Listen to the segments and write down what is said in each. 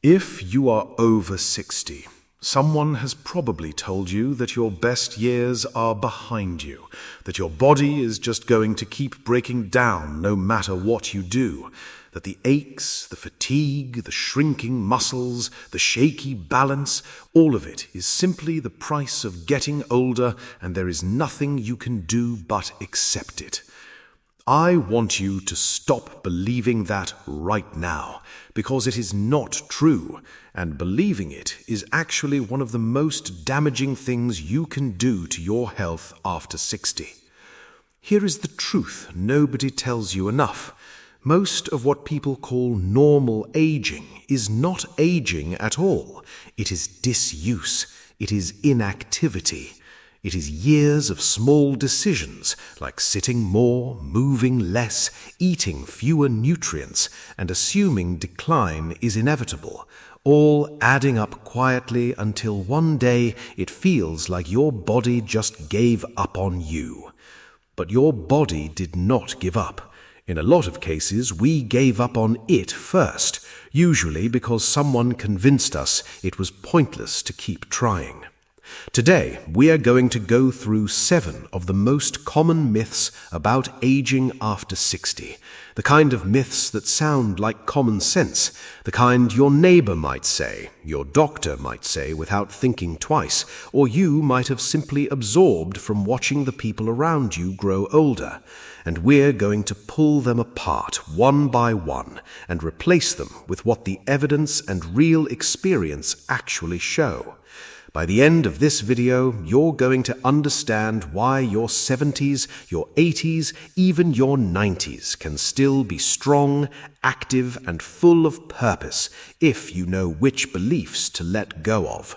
If you are over 60, someone has probably told you that your best years are behind you, that your body is just going to keep breaking down no matter what you do, that the aches, the fatigue, the shrinking muscles, the shaky balance, all of it is simply the price of getting older, and there is nothing you can do but accept it. I want you to stop believing that right now, because it is not true, and believing it is actually one of the most damaging things you can do to your health after 60. Here is the truth nobody tells you enough. Most of what people call normal aging is not aging at all. It is disuse. It is inactivity. It is years of small decisions, like sitting more, moving less, eating fewer nutrients, and assuming decline is inevitable, all adding up quietly until one day it feels like your body just gave up on you. But your body did not give up. In a lot of cases, we gave up on it first, usually because someone convinced us it was pointless to keep trying. Today, we are going to go through 7 of the most common myths about aging after 60, the kind of myths that sound like common sense, the kind your neighbor might say, your doctor might say without thinking twice, or you might have simply absorbed from watching the people around you grow older. And we're going to pull them apart one by one and replace them with what the evidence and real experience actually show. By the end of this video, you're going to understand why your 70s, your 80s, even your 90s can still be strong, active, and full of purpose if you know which beliefs to let go of.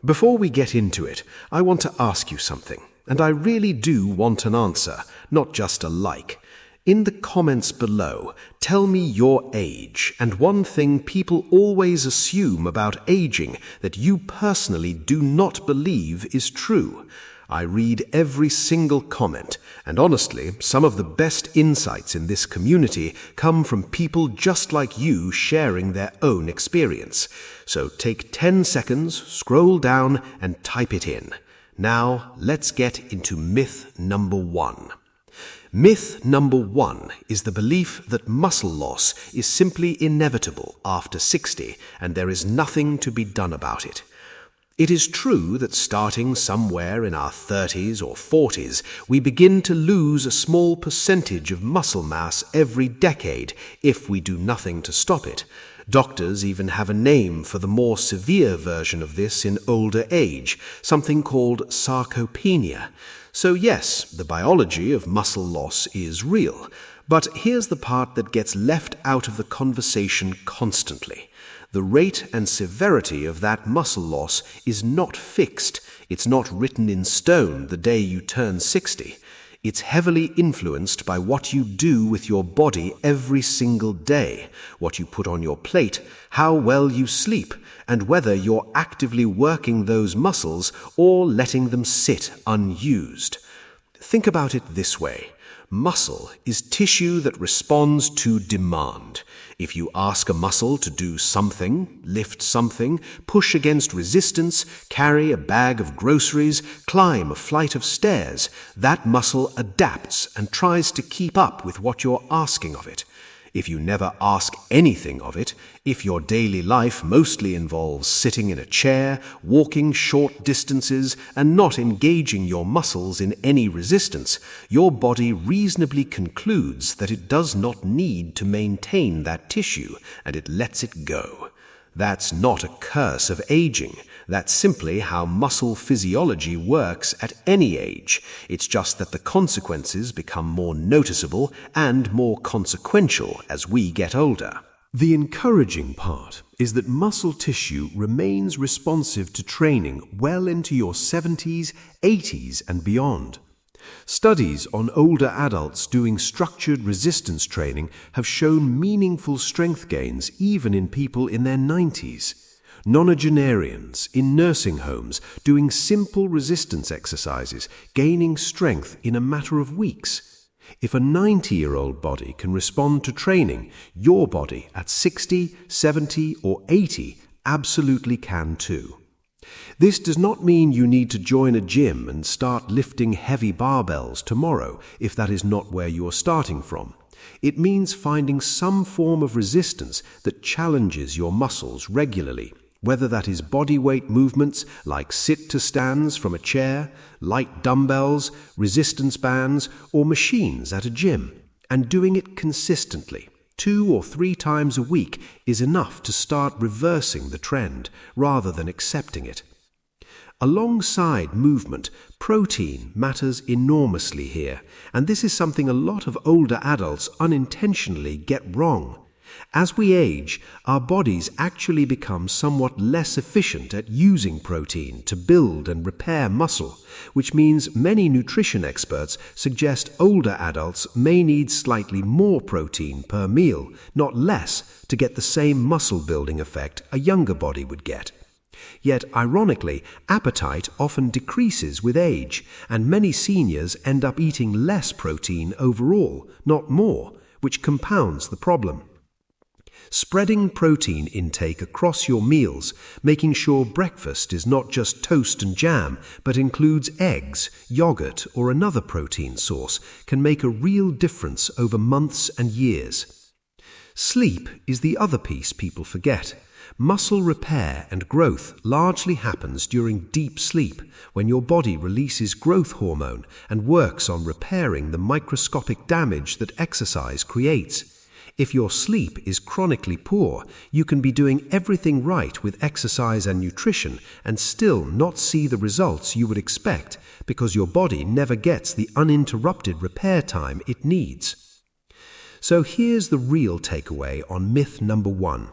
Before we get into it, I want to ask you something, and I really do want an answer, not just a like. In the comments below, tell me your age and one thing people always assume about aging that you personally do not believe is true. I read every single comment, and honestly, some of the best insights in this community come from people just like you sharing their own experience. So take 10 seconds, scroll down, and type it in. Now, let's get into myth number 1. Myth number 1 is the belief that muscle loss is simply inevitable after 60 and there is nothing to be done about it. It is true that starting somewhere in our 30s or 40s, we begin to lose a small percentage of muscle mass every decade if we do nothing to stop it. Doctors even have a name for the more severe version of this in older age, something called sarcopenia. So yes, the biology of muscle loss is real, but here's the part that gets left out of the conversation constantly. The rate and severity of that muscle loss is not fixed. It's not written in stone the day you turn 60. It's heavily influenced by what you do with your body every single day, what you put on your plate, how well you sleep, and whether you're actively working those muscles or letting them sit unused. Think about it this way. Muscle is tissue that responds to demand. If you ask a muscle to do something, lift something, push against resistance, carry a bag of groceries, climb a flight of stairs, that muscle adapts and tries to keep up with what you're asking of it. If you never ask anything of it, if your daily life mostly involves sitting in a chair, walking short distances, and not engaging your muscles in any resistance, your body reasonably concludes that it does not need to maintain that tissue, and it lets it go. That's not a curse of aging. That's simply how muscle physiology works at any age. It's just that the consequences become more noticeable and more consequential as we get older. The encouraging part is that muscle tissue remains responsive to training well into your 70s, 80s, and beyond. Studies on older adults doing structured resistance training have shown meaningful strength gains even in people in their 90s. Nonagenarians in nursing homes doing simple resistance exercises, gaining strength in a matter of weeks. If a 90-year-old body can respond to training, your body at 60, 70, or 80 absolutely can too. This does not mean you need to join a gym and start lifting heavy barbells tomorrow if that is not where you are starting from. It means finding some form of resistance that challenges your muscles regularly, whether that is body weight movements like sit-to-stands from a chair, light dumbbells, resistance bands, or machines at a gym, and doing it consistently. 2 or 3 times a week is enough to start reversing the trend rather than accepting it. Alongside movement, protein matters enormously here, and this is something a lot of older adults unintentionally get wrong. As we age, our bodies actually become somewhat less efficient at using protein to build and repair muscle, which means many nutrition experts suggest older adults may need slightly more protein per meal, not less, to get the same muscle-building effect a younger body would get. Yet, ironically, appetite often decreases with age, and many seniors end up eating less protein overall, not more, which compounds the problem. Spreading protein intake across your meals, making sure breakfast is not just toast and jam, but includes eggs, yogurt, or another protein source, can make a real difference over months and years. Sleep is the other piece people forget. Muscle repair and growth largely happens during deep sleep, when your body releases growth hormone and works on repairing the microscopic damage that exercise creates. If your sleep is chronically poor, you can be doing everything right with exercise and nutrition and still not see the results you would expect because your body never gets the uninterrupted repair time it needs. So here's the real takeaway on myth number 1.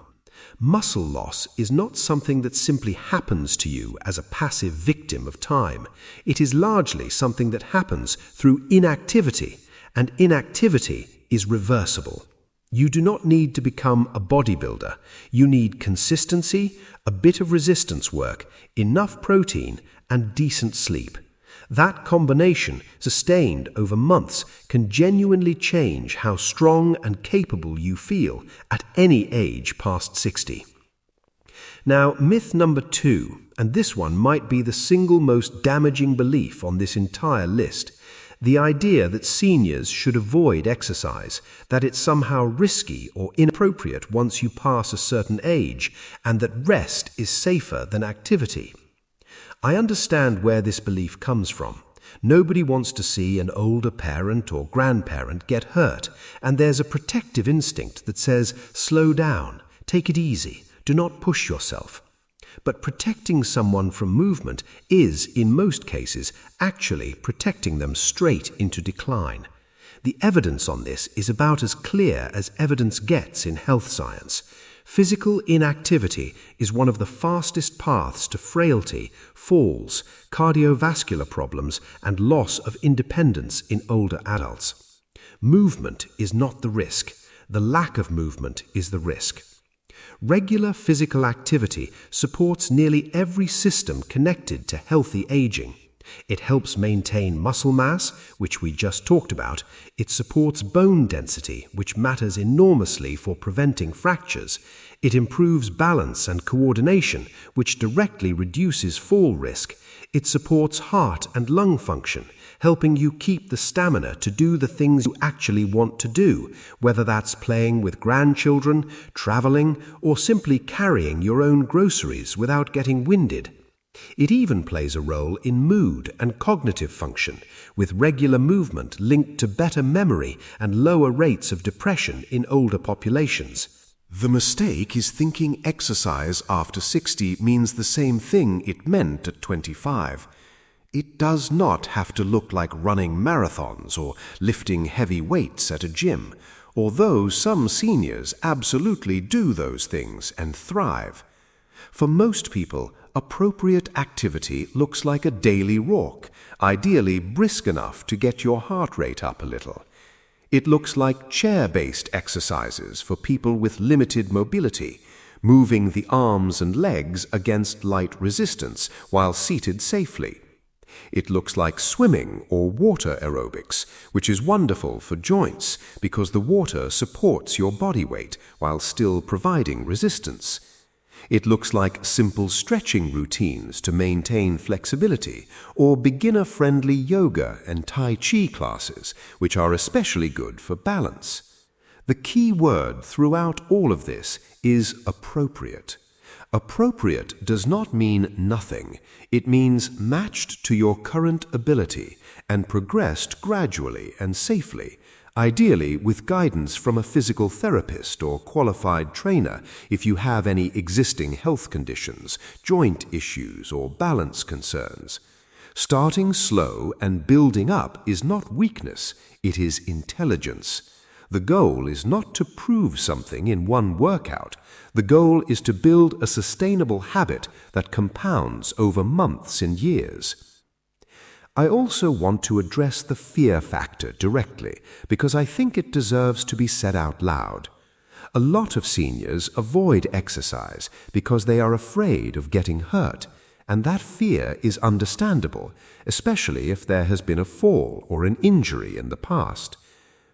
Muscle loss is not something that simply happens to you as a passive victim of time. It is largely something that happens through inactivity, and inactivity is reversible. You do not need to become a bodybuilder. You need consistency, a bit of resistance work, enough protein, and decent sleep. That combination, sustained over months, can genuinely change how strong and capable you feel at any age past 60. Now, myth number 2, and this one might be the single most damaging belief on this entire list. The idea that seniors should avoid exercise, that it's somehow risky or inappropriate once you pass a certain age, and that rest is safer than activity. I understand where this belief comes from. Nobody wants to see an older parent or grandparent get hurt, and there's a protective instinct that says, slow down, take it easy, do not push yourself. But protecting someone from movement is, in most cases, actually protecting them straight into decline. The evidence on this is about as clear as evidence gets in health science. Physical inactivity is one of the fastest paths to frailty, falls, cardiovascular problems, and loss of independence in older adults. Movement is not the risk. The lack of movement is the risk. Regular physical activity supports nearly every system connected to healthy aging. It helps maintain muscle mass, which we just talked about. It supports bone density, which matters enormously for preventing fractures. It improves balance and coordination, which directly reduces fall risk. It supports heart and lung function, helping you keep the stamina to do the things you actually want to do, whether that's playing with grandchildren, traveling, or simply carrying your own groceries without getting winded. It even plays a role in mood and cognitive function, with regular movement linked to better memory and lower rates of depression in older populations. The mistake is thinking exercise after 60 means the same thing it meant at 25. It does not have to look like running marathons or lifting heavy weights at a gym, although some seniors absolutely do those things and thrive. For most people, appropriate activity looks like a daily walk, ideally brisk enough to get your heart rate up a little. It looks like chair-based exercises for people with limited mobility, moving the arms and legs against light resistance while seated safely. It looks like swimming or water aerobics, which is wonderful for joints because the water supports your body weight while still providing resistance. It looks like simple stretching routines to maintain flexibility, or beginner-friendly yoga and Tai Chi classes, which are especially good for balance. The key word throughout all of this is appropriate. Appropriate does not mean nothing. It means matched to your current ability and progressed gradually and safely, ideally with guidance from a physical therapist or qualified trainer if you have any existing health conditions, joint issues, or balance concerns. Starting slow and building up is not weakness, it is intelligence. The goal is not to prove something in one workout. The goal is to build a sustainable habit that compounds over months and years. I also want to address the fear factor directly because I think it deserves to be said out loud. A lot of seniors avoid exercise because they are afraid of getting hurt, and that fear is understandable, especially if there has been a fall or an injury in the past.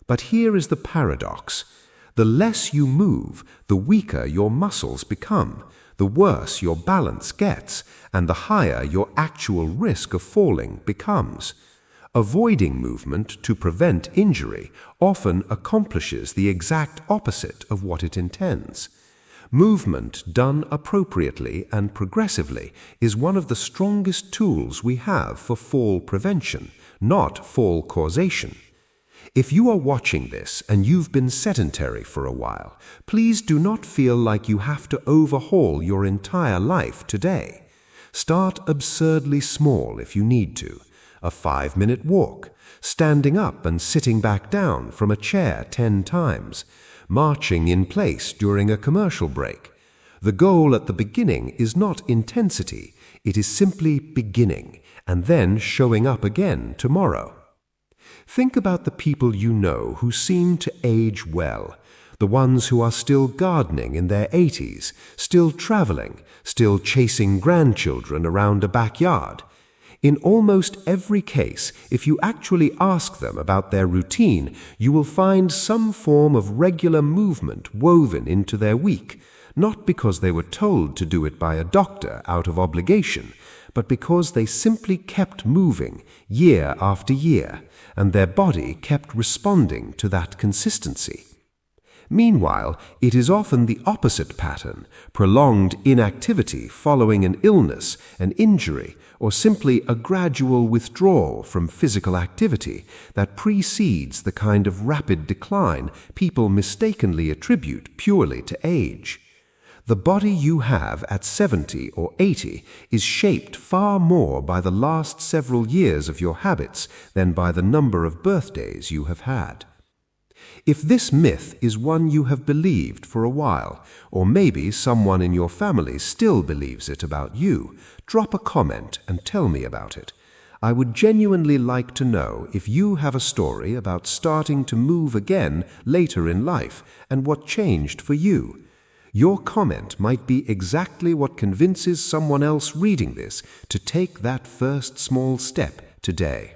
But here is the paradox. The less you move, the weaker your muscles become, the worse your balance gets, and the higher your actual risk of falling becomes. Avoiding movement to prevent injury often accomplishes the exact opposite of what it intends. Movement done appropriately and progressively is one of the strongest tools we have for fall prevention, not fall causation. If you are watching this and you've been sedentary for a while, please do not feel like you have to overhaul your entire life today. Start absurdly small if you need to. A 5-minute walk, standing up and sitting back down from a chair 10 times, marching in place during a commercial break. The goal at the beginning is not intensity, it is simply beginning and then showing up again tomorrow. Think about the people you know who seem to age well, the ones who are still gardening in their 80s, still traveling, still chasing grandchildren around a backyard. In almost every case, if you actually ask them about their routine, you will find some form of regular movement woven into their week, not because they were told to do it by a doctor out of obligation, but because they simply kept moving year after year, and their body kept responding to that consistency. Meanwhile, it is often the opposite pattern, prolonged inactivity following an illness, an injury, or simply a gradual withdrawal from physical activity that precedes the kind of rapid decline people mistakenly attribute purely to age. The body you have at 70 or 80 is shaped far more by the last several years of your habits than by the number of birthdays you have had. If this myth is one you have believed for a while, or maybe someone in your family still believes it about you, drop a comment and tell me about it. I would genuinely like to know if you have a story about starting to move again later in life and what changed for you. Your comment might be exactly what convinces someone else reading this to take that first small step today.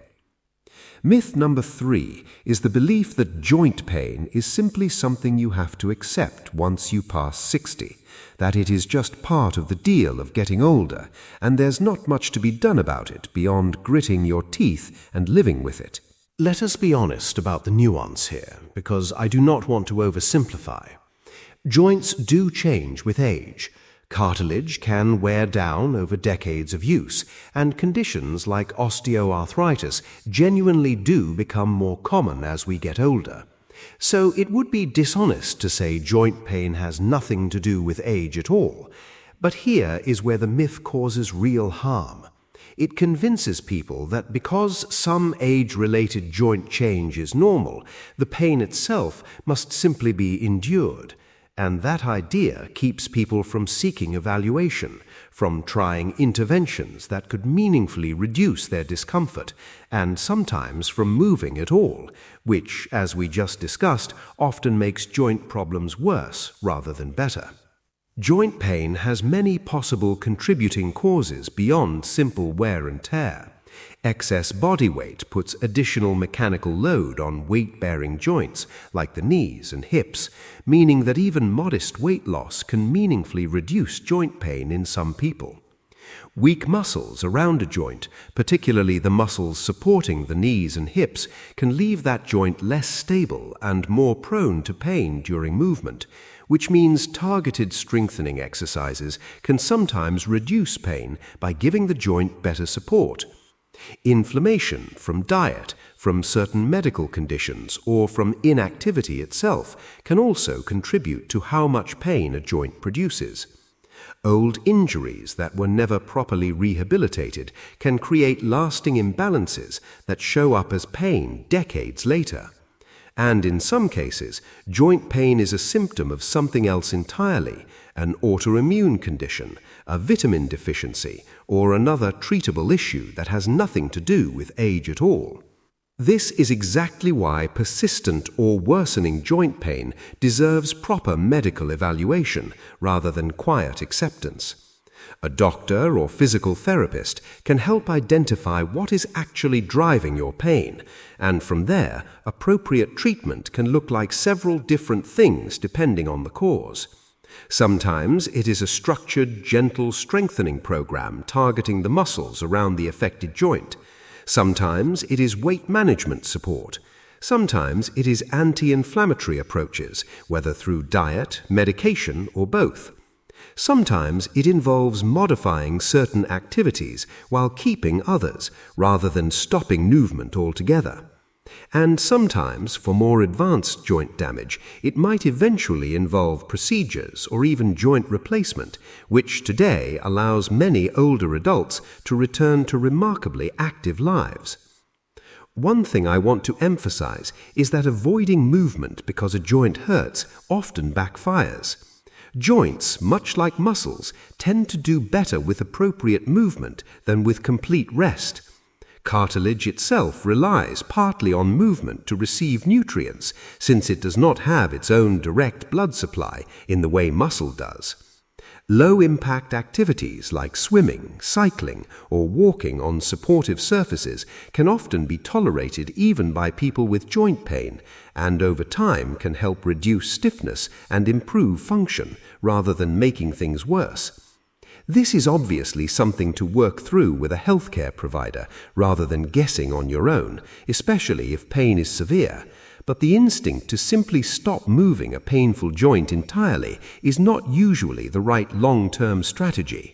Myth number 3 is the belief that joint pain is simply something you have to accept once you pass 60, that it is just part of the deal of getting older, and there's not much to be done about it beyond gritting your teeth and living with it. Let us be honest about the nuance here, because I do not want to oversimplify. Joints do change with age. Cartilage can wear down over decades of use, and conditions like osteoarthritis genuinely do become more common as we get older. So it would be dishonest to say joint pain has nothing to do with age at all. But here is where the myth causes real harm. It convinces people that because some age-related joint change is normal, the pain itself must simply be endured. And that idea keeps people from seeking evaluation, from trying interventions that could meaningfully reduce their discomfort, and sometimes from moving at all, which, as we just discussed, often makes joint problems worse rather than better. Joint pain has many possible contributing causes beyond simple wear and tear. Excess body weight puts additional mechanical load on weight-bearing joints like the knees and hips, meaning that even modest weight loss can meaningfully reduce joint pain in some people. Weak muscles around a joint, particularly the muscles supporting the knees and hips, can leave that joint less stable and more prone to pain during movement, which means targeted strengthening exercises can sometimes reduce pain by giving the joint better support. Inflammation from diet, from certain medical conditions, or from inactivity itself can also contribute to how much pain a joint produces. Old injuries that were never properly rehabilitated can create lasting imbalances that show up as pain decades later. And in some cases, joint pain is a symptom of something else entirely, an autoimmune condition, a vitamin deficiency, or another treatable issue that has nothing to do with age at all. This is exactly why persistent or worsening joint pain deserves proper medical evaluation rather than quiet acceptance. A doctor or physical therapist can help identify what is actually driving your pain, and from there, appropriate treatment can look like several different things depending on the cause. Sometimes it is a structured, gentle strengthening program targeting the muscles around the affected joint. Sometimes it is weight management support. Sometimes it is anti-inflammatory approaches, whether through diet, medication, or both. Sometimes it involves modifying certain activities while keeping others, rather than stopping movement altogether. And sometimes, for more advanced joint damage, it might eventually involve procedures or even joint replacement, which today allows many older adults to return to remarkably active lives. One thing I want to emphasize is that avoiding movement because a joint hurts often backfires. Joints, much like muscles, tend to do better with appropriate movement than with complete rest. Cartilage itself relies partly on movement to receive nutrients, since it does not have its own direct blood supply in the way muscle does. Low-impact activities like swimming, cycling, or walking on supportive surfaces can often be tolerated even by people with joint pain, and over time can help reduce stiffness and improve function, rather than making things worse. This is obviously something to work through with a healthcare provider rather than guessing on your own, especially if pain is severe. But the instinct to simply stop moving a painful joint entirely is not usually the right long-term strategy.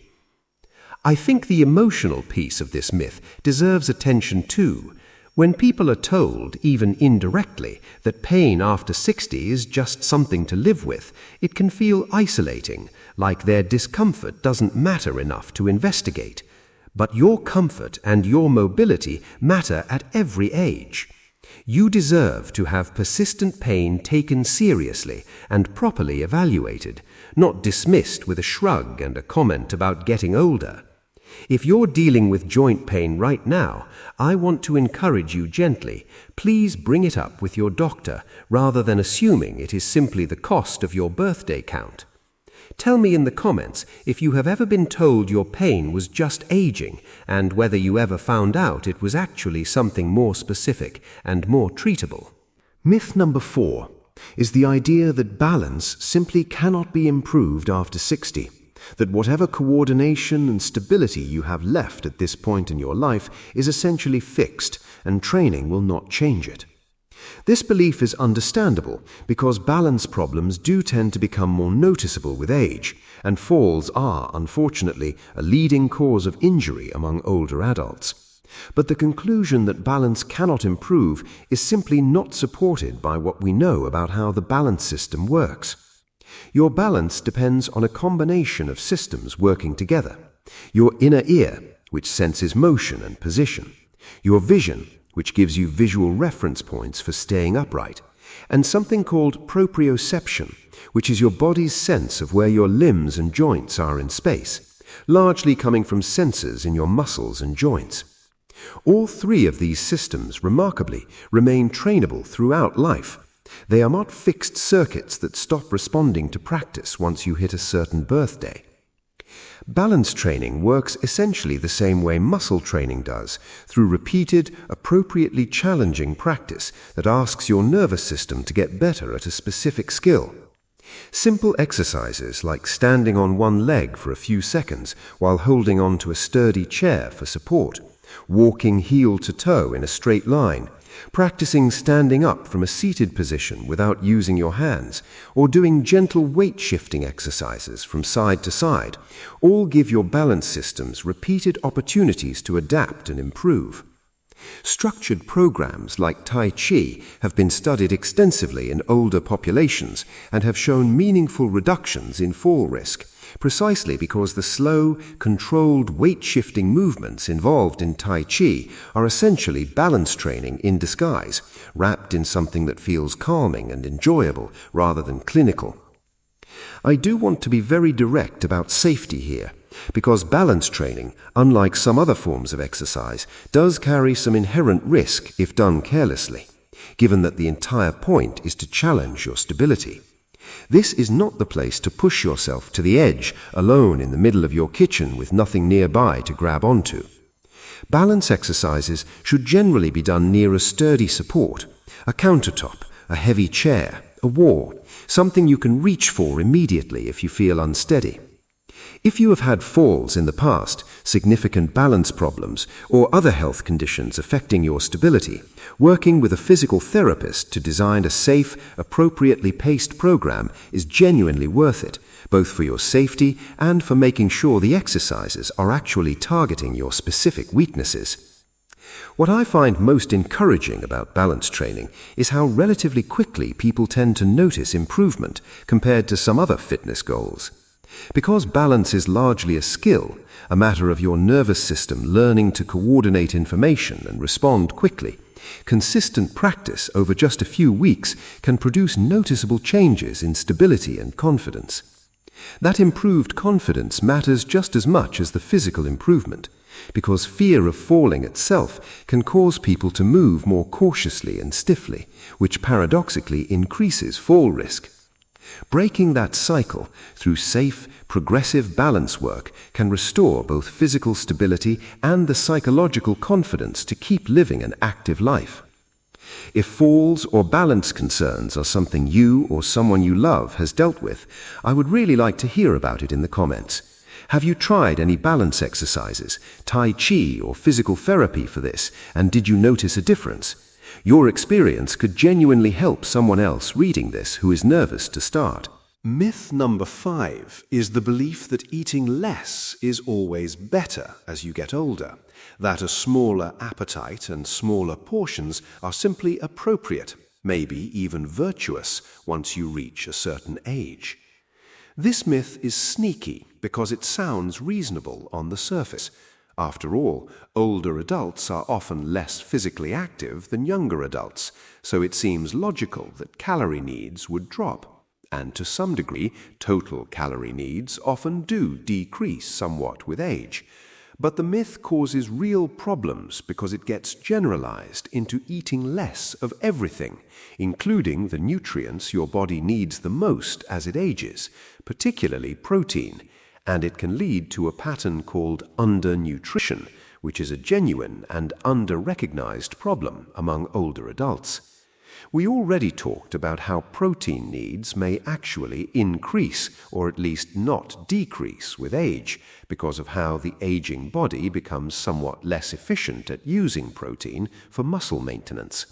I think the emotional piece of this myth deserves attention too. When people are told, even indirectly, that pain after 60 is just something to live with, it can feel isolating, like their discomfort doesn't matter enough to investigate. But your comfort and your mobility matter at every age. You deserve to have persistent pain taken seriously and properly evaluated, not dismissed with a shrug and a comment about getting older. If you're dealing with joint pain right now, I want to encourage you gently. Please bring it up with your doctor rather than assuming it is simply the cost of your birthday count. Tell me in the comments if you have ever been told your pain was just aging and whether you ever found out it was actually something more specific and more treatable. Myth number 4 is the idea that balance simply cannot be improved after 60. That whatever coordination and stability you have left at this point in your life is essentially fixed, and training will not change it. This belief is understandable because balance problems do tend to become more noticeable with age, and falls are, unfortunately, a leading cause of injury among older adults. But the conclusion that balance cannot improve is simply not supported by what we know about how the balance system works. Your balance depends on a combination of systems working together. Your inner ear, which senses motion and position. Your vision, which gives you visual reference points for staying upright. And something called proprioception, which is your body's sense of where your limbs and joints are in space, largely coming from sensors in your muscles and joints. All three of these systems, remarkably, remain trainable throughout life. They are not fixed circuits that stop responding to practice once you hit a certain birthday. Balance training works essentially the same way muscle training does, through repeated, appropriately challenging practice that asks your nervous system to get better at a specific skill. Simple exercises like standing on one leg for a few seconds while holding on to a sturdy chair for support, walking heel to toe in a straight line, practicing standing up from a seated position without using your hands, or doing gentle weight-shifting exercises from side to side, all give your balance systems repeated opportunities to adapt and improve. Structured programs like Tai Chi have been studied extensively in older populations and have shown meaningful reductions in fall risk, precisely because the slow, controlled weight-shifting movements involved in Tai Chi are essentially balance training in disguise, wrapped in something that feels calming and enjoyable rather than clinical. I do want to be very direct about safety here, because balance training, unlike some other forms of exercise, does carry some inherent risk if done carelessly, given that the entire point is to challenge your stability. This is not the place to push yourself to the edge, alone in the middle of your kitchen with nothing nearby to grab onto. Balance exercises should generally be done near a sturdy support, a countertop, a heavy chair, a wall, something you can reach for immediately if you feel unsteady. If you have had falls in the past, significant balance problems, or other health conditions affecting your stability, working with a physical therapist to design a safe, appropriately paced program is genuinely worth it, both for your safety and for making sure the exercises are actually targeting your specific weaknesses. What I find most encouraging about balance training is how relatively quickly people tend to notice improvement compared to some other fitness goals. Because balance is largely a skill, a matter of your nervous system learning to coordinate information and respond quickly, consistent practice over just a few weeks can produce noticeable changes in stability and confidence. That improved confidence matters just as much as the physical improvement, because fear of falling itself can cause people to move more cautiously and stiffly, which paradoxically increases fall risk. Breaking that cycle through safe, progressive balance work can restore both physical stability and the psychological confidence to keep living an active life. If falls or balance concerns are something you or someone you love has dealt with, I would really like to hear about it in the comments. Have you tried any balance exercises, Tai Chi or physical therapy for this, and did you notice a difference? Your experience could genuinely help someone else reading this who is nervous to start. Myth number 5 is the belief that eating less is always better as you get older, that a smaller appetite and smaller portions are simply appropriate, maybe even virtuous, once you reach a certain age. This myth is sneaky because it sounds reasonable on the surface. After all, older adults are often less physically active than younger adults, so it seems logical that calorie needs would drop. And to some degree, total calorie needs often do decrease somewhat with age. But the myth causes real problems because it gets generalized into eating less of everything, including the nutrients your body needs the most as it ages, particularly protein. And it can lead to a pattern called undernutrition, which is a genuine and under-recognized problem among older adults. We already talked about how protein needs may actually increase, or at least not decrease, with age, because of how the aging body becomes somewhat less efficient at using protein for muscle maintenance.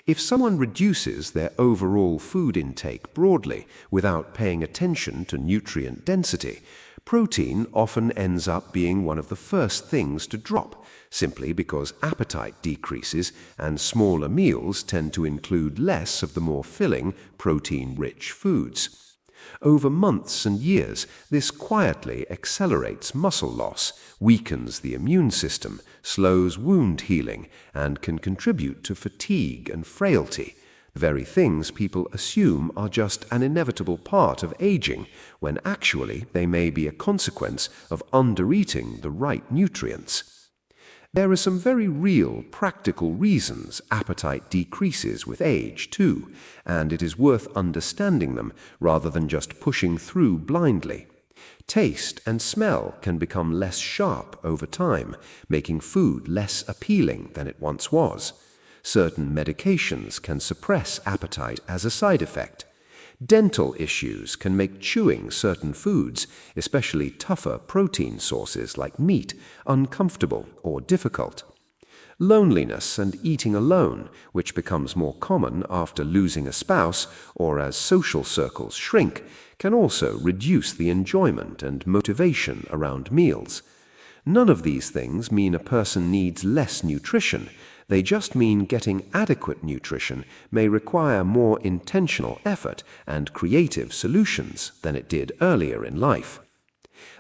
If someone reduces their overall food intake broadly without paying attention to nutrient density, protein often ends up being one of the first things to drop, simply because appetite decreases and smaller meals tend to include less of the more filling, protein-rich foods. Over months and years, this quietly accelerates muscle loss, weakens the immune system, slows wound healing, and can contribute to fatigue and frailty, the very things people assume are just an inevitable part of aging, when actually they may be a consequence of undereating the right nutrients. There are some very real, practical reasons appetite decreases with age, too, and it is worth understanding them rather than just pushing through blindly. Taste and smell can become less sharp over time, making food less appealing than it once was. Certain medications can suppress appetite as a side effect. Dental issues can make chewing certain foods, especially tougher protein sources like meat, uncomfortable or difficult. Loneliness and eating alone, which becomes more common after losing a spouse or as social circles shrink, can also reduce the enjoyment and motivation around meals. None of these things mean a person needs less nutrition. They just mean getting adequate nutrition may require more intentional effort and creative solutions than it did earlier in life.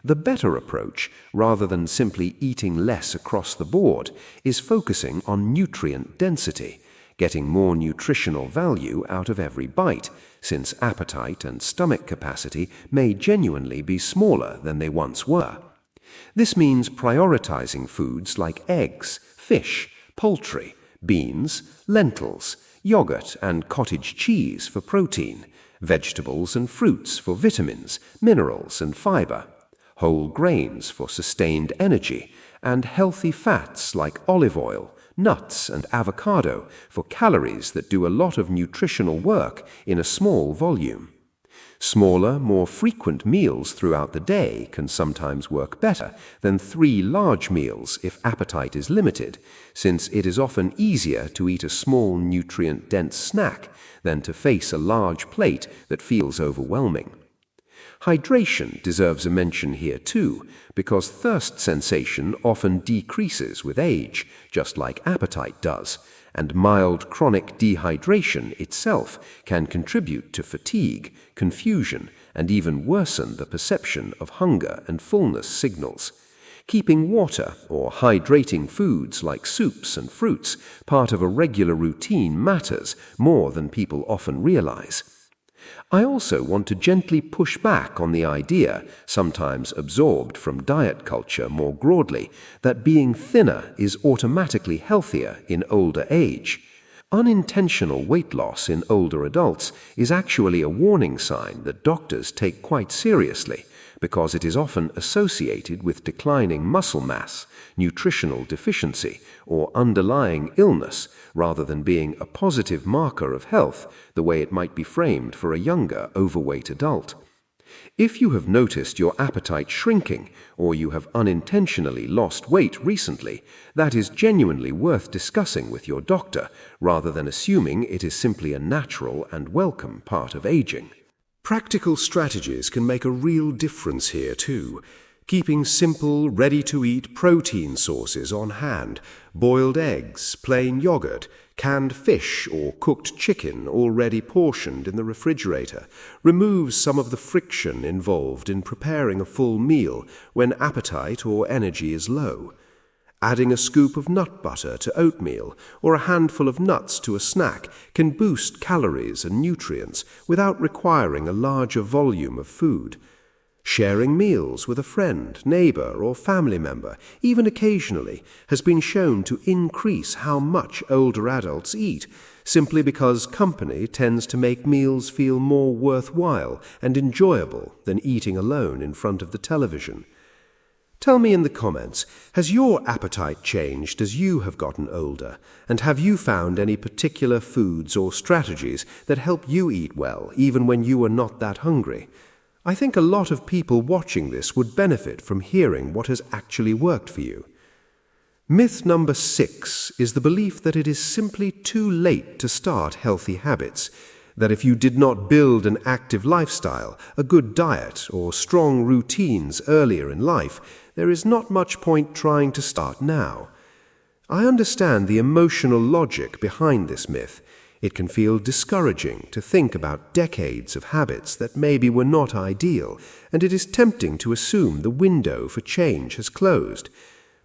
The better approach, rather than simply eating less across the board, is focusing on nutrient density, getting more nutritional value out of every bite, since appetite and stomach capacity may genuinely be smaller than they once were. This means prioritizing foods like eggs, fish, poultry, beans, lentils, yogurt and cottage cheese for protein, vegetables and fruits for vitamins, minerals and fiber, whole grains for sustained energy, and healthy fats like olive oil, nuts and avocado for calories that do a lot of nutritional work in a small volume. Smaller, more frequent meals throughout the day can sometimes work better than 3 large meals if appetite is limited, since it is often easier to eat a small nutrient-dense snack than to face a large plate that feels overwhelming. Hydration deserves a mention here too, because thirst sensation often decreases with age, just like appetite does, and mild chronic dehydration itself can contribute to fatigue, confusion, and even worsen the perception of hunger and fullness signals. Keeping water or hydrating foods like soups and fruits part of a regular routine matters more than people often realize. I also want to gently push back on the idea, sometimes absorbed from diet culture more broadly, that being thinner is automatically healthier in older age. Unintentional weight loss in older adults is actually a warning sign that doctors take quite seriously, because it is often associated with declining muscle mass, nutritional deficiency, or underlying illness, rather than being a positive marker of health, the way it might be framed for a younger, overweight adult. If you have noticed your appetite shrinking, or you have unintentionally lost weight recently, that is genuinely worth discussing with your doctor, rather than assuming it is simply a natural and welcome part of aging. Practical strategies can make a real difference here too. Keeping simple, ready-to-eat protein sources on hand, boiled eggs, plain yogurt, canned fish or cooked chicken already portioned in the refrigerator, removes some of the friction involved in preparing a full meal when appetite or energy is low. Adding a scoop of nut butter to oatmeal or a handful of nuts to a snack can boost calories and nutrients without requiring a larger volume of food. Sharing meals with a friend, neighbor, or family member, even occasionally, has been shown to increase how much older adults eat, simply because company tends to make meals feel more worthwhile and enjoyable than eating alone in front of the television. Tell me in the comments, has your appetite changed as you have gotten older? And have you found any particular foods or strategies that help you eat well, even when you are not that hungry? I think a lot of people watching this would benefit from hearing what has actually worked for you. Myth number 6 is the belief that it is simply too late to start healthy habits, that if you did not build an active lifestyle, a good diet, or strong routines earlier in life, there is not much point trying to start now. I understand the emotional logic behind this myth. It can feel discouraging to think about decades of habits that maybe were not ideal, and it is tempting to assume the window for change has closed.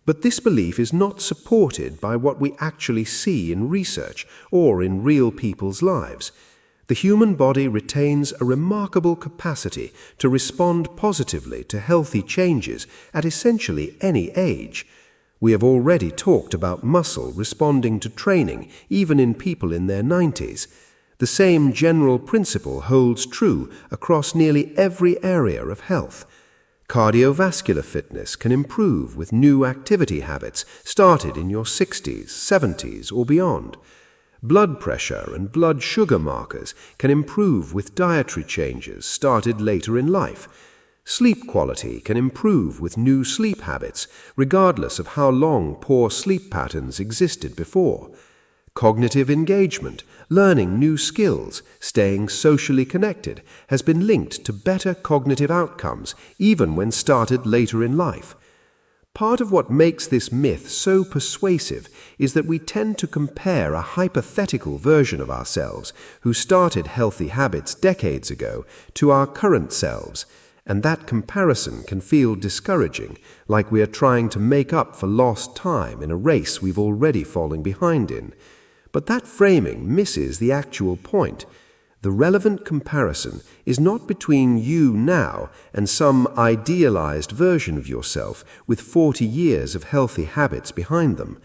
But this belief is not supported by what we actually see in research or in real people's lives. The human body retains a remarkable capacity to respond positively to healthy changes at essentially any age. We have already talked about muscle responding to training even in people in their 90s. The same general principle holds true across nearly every area of health. Cardiovascular fitness can improve with new activity habits started in your 60s, 70s, or beyond. Blood pressure and blood sugar markers can improve with dietary changes started later in life. Sleep quality can improve with new sleep habits, regardless of how long poor sleep patterns existed before. Cognitive engagement, learning new skills, staying socially connected has been linked to better cognitive outcomes even when started later in life. Part of what makes this myth so persuasive is that we tend to compare a hypothetical version of ourselves who started healthy habits decades ago to our current selves, and that comparison can feel discouraging, like we are trying to make up for lost time in a race we've already fallen behind in. But that framing misses the actual point. The relevant comparison is not between you now and some idealized version of yourself with 40 years of healthy habits behind them.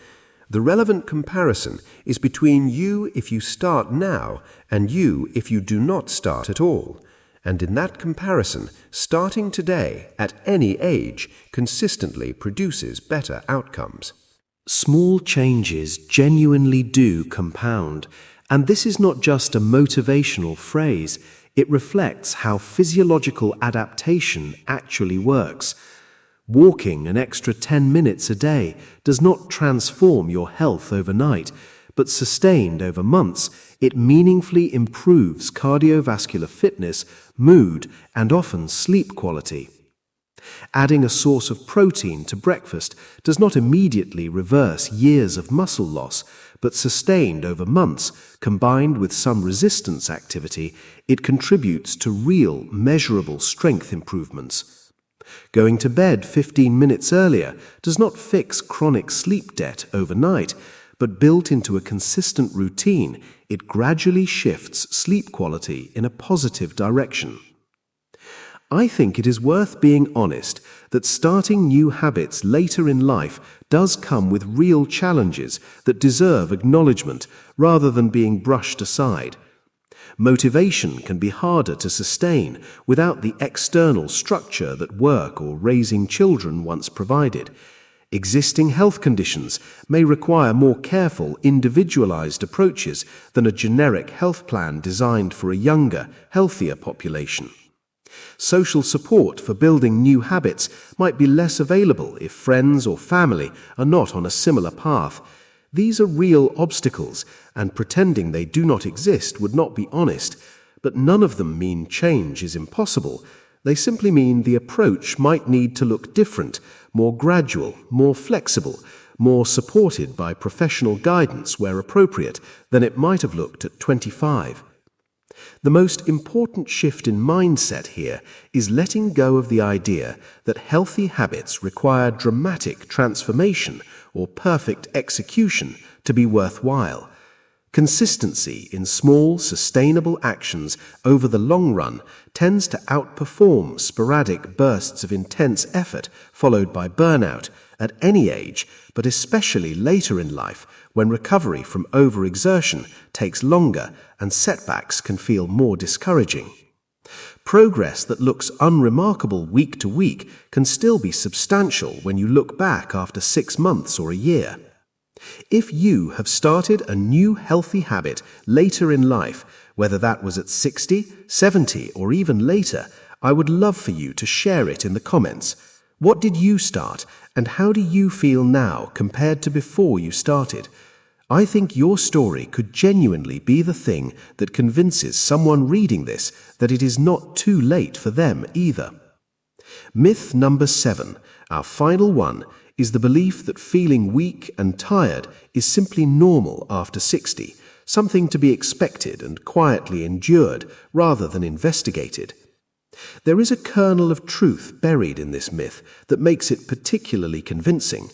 The relevant comparison is between you if you start now and you if you do not start at all. And in that comparison, starting today at any age consistently produces better outcomes. Small changes genuinely do compound, and this is not just a motivational phrase, it reflects how physiological adaptation actually works. Walking an extra 10 minutes a day does not transform your health overnight, but sustained over months, it meaningfully improves cardiovascular fitness, mood, and often sleep quality. Adding a source of protein to breakfast does not immediately reverse years of muscle loss, but sustained over months, combined with some resistance activity, it contributes to real, measurable strength improvements. Going to bed 15 minutes earlier does not fix chronic sleep debt overnight, but built into a consistent routine, it gradually shifts sleep quality in a positive direction. I think it is worth being honest that starting new habits later in life does come with real challenges that deserve acknowledgement rather than being brushed aside. Motivation can be harder to sustain without the external structure that work or raising children once provided. Existing health conditions may require more careful, individualized approaches than a generic health plan designed for a younger, healthier population. Social support for building new habits might be less available if friends or family are not on a similar path. These are real obstacles, and pretending they do not exist would not be honest, but none of them mean change is impossible. They simply mean the approach might need to look different, more gradual, more flexible, more supported by professional guidance where appropriate than it might have looked at 25. The most important shift in mindset here is letting go of the idea that healthy habits require dramatic transformation or perfect execution to be worthwhile. Consistency in small, sustainable actions over the long run tends to outperform sporadic bursts of intense effort followed by burnout at any age, but especially later in life when recovery from overexertion takes longer and setbacks can feel more discouraging. Progress that looks unremarkable week to week can still be substantial when you look back after 6 months or a year. If you have started a new healthy habit later in life, whether that was at 60, 70, or even later, I would love for you to share it in the comments. What did you start, and how do you feel now compared to before you started? I think your story could genuinely be the thing that convinces someone reading this that it is not too late for them either. Myth number 7, our final one, is the belief that feeling weak and tired is simply normal after 60, something to be expected and quietly endured rather than investigated. There is a kernel of truth buried in this myth that makes it particularly convincing.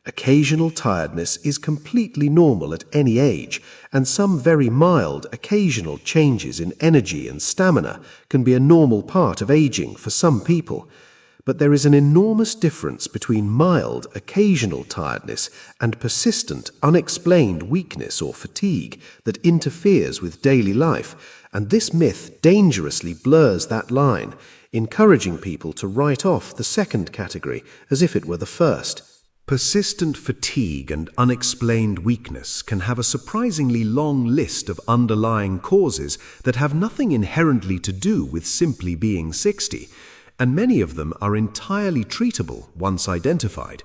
Occasional tiredness is completely normal at any age, and some very mild, occasional changes in energy and stamina can be a normal part of aging for some people. But there is an enormous difference between mild, occasional tiredness and persistent, unexplained weakness or fatigue that interferes with daily life, and this myth dangerously blurs that line. encouraging people to write off the second category as if it were the first. Persistent fatigue and unexplained weakness can have a surprisingly long list of underlying causes that have nothing inherently to do with simply being 60, and many of them are entirely treatable once identified.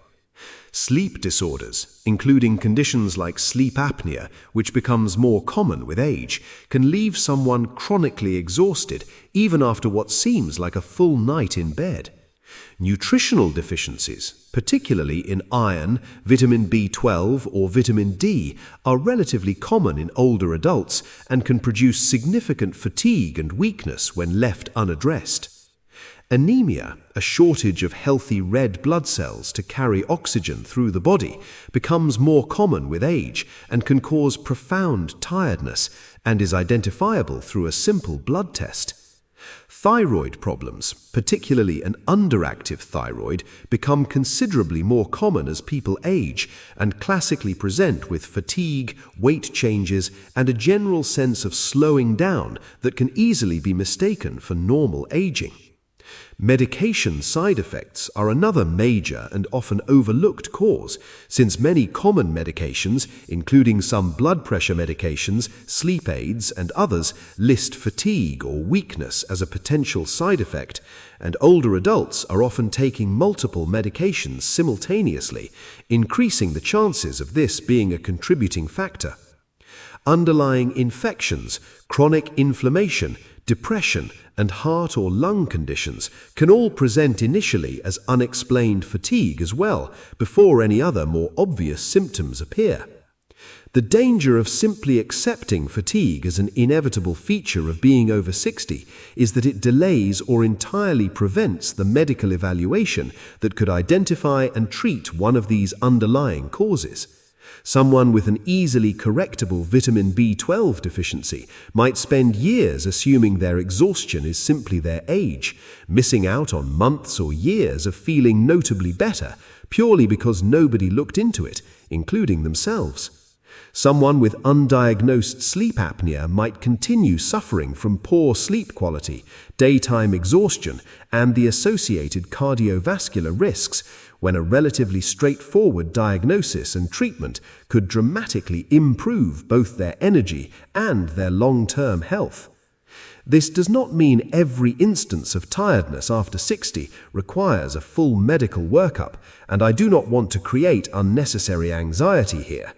Sleep disorders, including conditions like sleep apnea, which becomes more common with age, can leave someone chronically exhausted even after what seems like a full night in bed. Nutritional deficiencies, particularly in iron, vitamin B12, or vitamin D, are relatively common in older adults and can produce significant fatigue and weakness when left unaddressed. Anemia, a shortage of healthy red blood cells to carry oxygen through the body, becomes more common with age and can cause profound tiredness and is identifiable through a simple blood test. Thyroid problems, particularly an underactive thyroid, become considerably more common as people age and classically present with fatigue, weight changes, and a general sense of slowing down that can easily be mistaken for normal aging. Medication side effects are another major and often overlooked cause, since many common medications, including some blood pressure medications, sleep aids, and others, list fatigue or weakness as a potential side effect, and older adults are often taking multiple medications simultaneously, increasing the chances of this being a contributing factor. Underlying infections, chronic inflammation, depression, and heart or lung conditions can all present initially as unexplained fatigue as well, before any other more obvious symptoms appear. The danger of simply accepting fatigue as an inevitable feature of being over 60 is that it delays or entirely prevents the medical evaluation that could identify and treat one of these underlying causes. Someone with an easily correctable vitamin B12 deficiency might spend years assuming their exhaustion is simply their age, missing out on months or years of feeling notably better purely because nobody looked into it, including themselves. Someone with undiagnosed sleep apnea might continue suffering from poor sleep quality, daytime exhaustion, and the associated cardiovascular risks, when a relatively straightforward diagnosis and treatment could dramatically improve both their energy and their long-term health. This does not mean every instance of tiredness after 60 requires a full medical workup, and I do not want to create unnecessary anxiety here.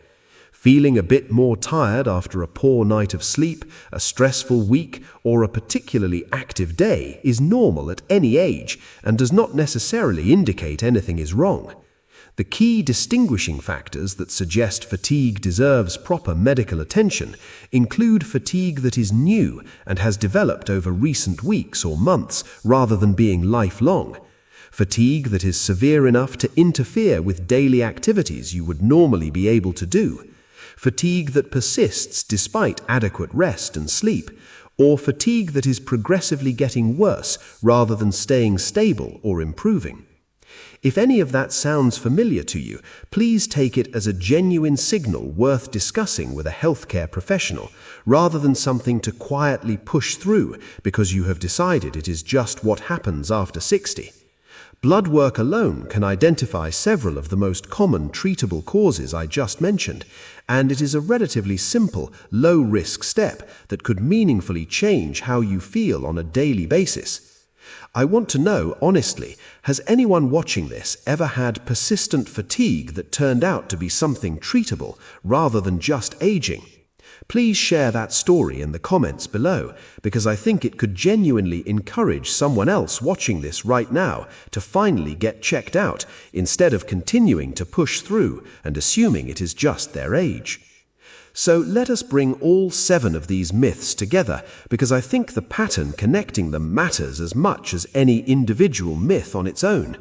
Feeling a bit more tired after a poor night of sleep, a stressful week, or a particularly active day is normal at any age and does not necessarily indicate anything is wrong. The key distinguishing factors that suggest fatigue deserves proper medical attention include fatigue that is new and has developed over recent weeks or months rather than being lifelong. Fatigue that is severe enough to interfere with daily activities you would normally be able to do. Fatigue that persists despite adequate rest and sleep, or fatigue that is progressively getting worse rather than staying stable or improving. If any of that sounds familiar to you, please take it as a genuine signal worth discussing with a healthcare professional, rather than something to quietly push through because you have decided it is just what happens after 60. Blood work alone can identify several of the most common treatable causes I just mentioned, and it is a relatively simple, low-risk step that could meaningfully change how you feel on a daily basis. I want to know, honestly, has anyone watching this ever had persistent fatigue that turned out to be something treatable rather than just aging? Please share that story in the comments below, because I think it could genuinely encourage someone else watching this right now to finally get checked out, instead of continuing to push through and assuming it is just their age. So let us bring all 7 of these myths together, because I think the pattern connecting them matters as much as any individual myth on its own.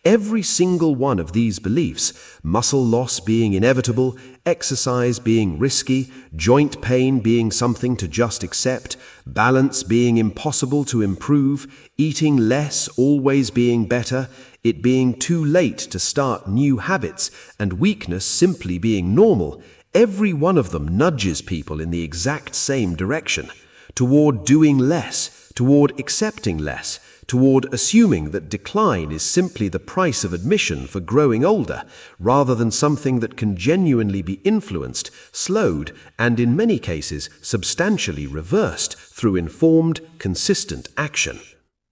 Every single one of these beliefs, muscle loss being inevitable, exercise being risky, joint pain being something to just accept, balance being impossible to improve, eating less always being better, it being too late to start new habits, and weakness simply being normal, every one of them nudges people in the exact same direction, toward doing less, toward accepting less, toward assuming that decline is simply the price of admission for growing older, rather than something that can genuinely be influenced, slowed, and in many cases substantially reversed through informed, consistent action.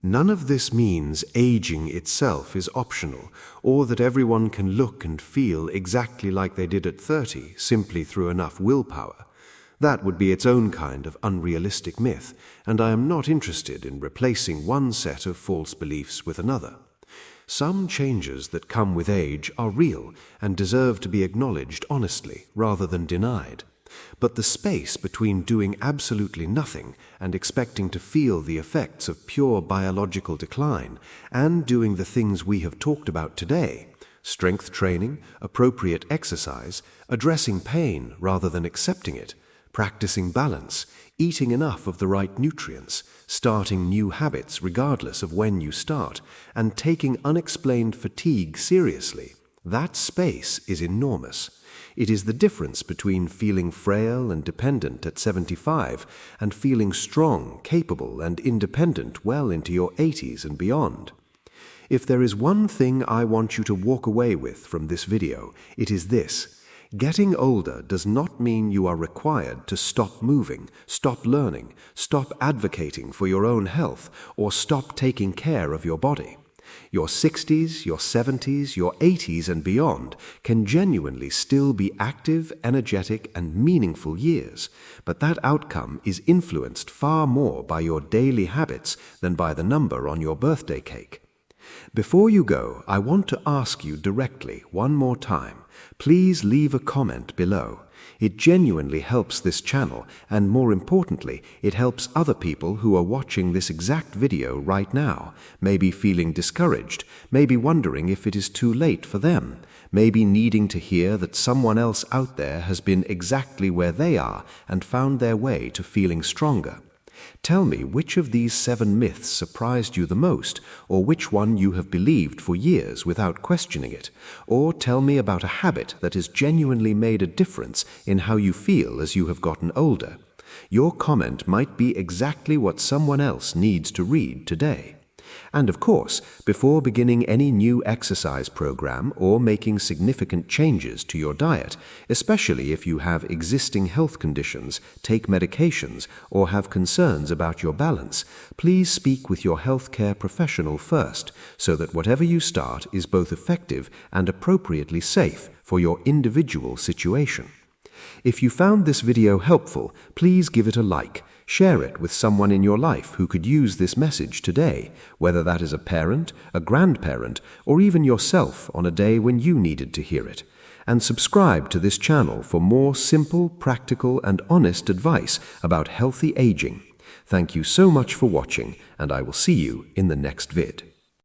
None of this means aging itself is optional, or that everyone can look and feel exactly like they did at 30 simply through enough willpower. That would be its own kind of unrealistic myth, and I am not interested in replacing one set of false beliefs with another. Some changes that come with age are real and deserve to be acknowledged honestly rather than denied. But the space between doing absolutely nothing and expecting to feel the effects of pure biological decline and doing the things we have talked about today, strength training, appropriate exercise, addressing pain rather than accepting it, practicing balance, eating enough of the right nutrients, starting new habits regardless of when you start, and taking unexplained fatigue seriously, that space is enormous. It is the difference between feeling frail and dependent at 75 and feeling strong, capable, and independent well into your 80s and beyond. If there is one thing I want you to walk away with from this video, it is this. Getting older does not mean you are required to stop moving, stop learning, stop advocating for your own health, or stop taking care of your body. Your 60s, your 70s, your 80s and beyond can genuinely still be active, energetic and meaningful years, but that outcome is influenced far more by your daily habits than by the number on your birthday cake. Before you go, I want to ask you directly one more time. Please leave a comment below. It genuinely helps this channel, and more importantly, it helps other people who are watching this exact video right now, maybe feeling discouraged, maybe wondering if it is too late for them, maybe needing to hear that someone else out there has been exactly where they are and found their way to feeling stronger. Tell me which of these 7 myths surprised you the most, or which one you have believed for years without questioning it, or tell me about a habit that has genuinely made a difference in how you feel as you have gotten older. Your comment might be exactly what someone else needs to read today. And of course, before beginning any new exercise program or making significant changes to your diet, especially if you have existing health conditions, take medications, or have concerns about your balance, please speak with your healthcare professional first, so that whatever you start is both effective and appropriately safe for your individual situation. If you found this video helpful, please give it a like. Share it with someone in your life who could use this message today, whether that is a parent, a grandparent, or even yourself on a day when you needed to hear it. And subscribe to this channel for more simple, practical, and honest advice about healthy aging. Thank you so much for watching, and I will see you in the next vid.